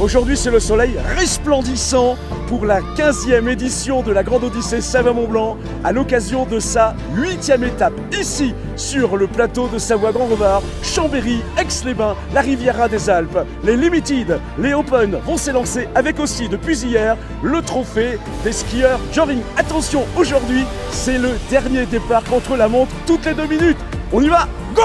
Aujourd'hui, c'est le soleil resplendissant pour la 15e édition de la Grande Odyssée Savoie-Mont-Blanc à l'occasion de sa 8e étape ici sur le plateau de Savoie-Grand-Revard, Chambéry, Aix-les-Bains, la Riviera des Alpes. Les Limited, les Open vont s'élancer avec aussi depuis hier le trophée des skieurs Joring. Attention, aujourd'hui, c'est le dernier départ contre la montre toutes les 2 minutes. On y va, go!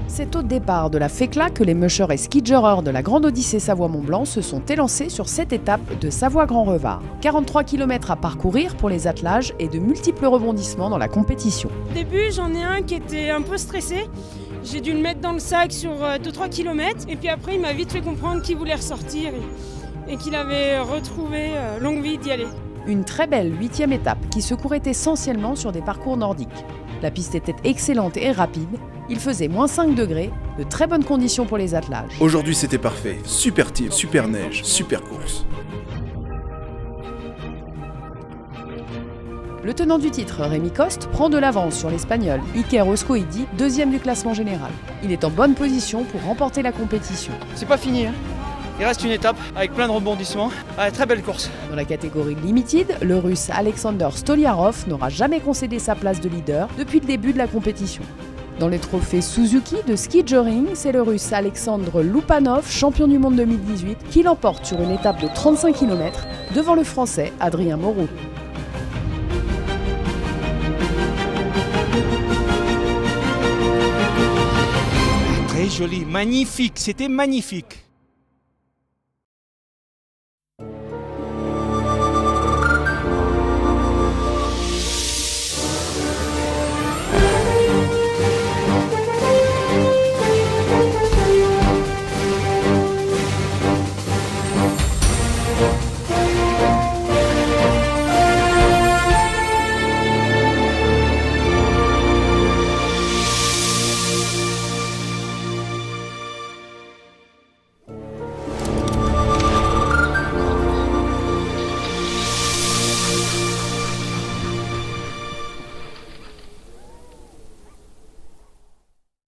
C'est au départ de la FECLA que les mushers et ski-jureurs de la Grande Odyssée Savoie-Mont-Blanc se sont élancés sur cette étape de Savoie-Grand-Revard. 43 km à parcourir pour les attelages et de multiples rebondissements dans la compétition. Au début, j'en ai un qui était un peu stressé. J'ai dû le mettre dans le sac sur 2-3 km. Et puis après, il m'a vite fait comprendre qu'il voulait ressortir et qu'il avait retrouvé l'envie d'y aller. Une très belle 8e étape qui se courait essentiellement sur des parcours nordiques. La piste était excellente et rapide. Il faisait moins 5 degrés, de très bonnes conditions pour les attelages. Aujourd'hui c'était parfait, super tir, super neige, super course. Le tenant du titre, Rémi Coste, prend de l'avance sur l'Espagnol Iker Oscoidi, 2e du classement général. Il est en bonne position pour remporter la compétition. C'est pas fini, hein. Il reste une étape avec plein de rebondissements. Ah, très belle course. Dans la catégorie Limited, le Russe Alexander Stoliarov n'aura jamais concédé sa place de leader depuis le début de la compétition. Dans les trophées Suzuki de ski joring, c'est le Russe Alexandre Loupanov, champion du monde 2018, qui l'emporte sur une étape de 35 km devant le Français Adrien Moreau. Très joli, magnifique, c'était magnifique.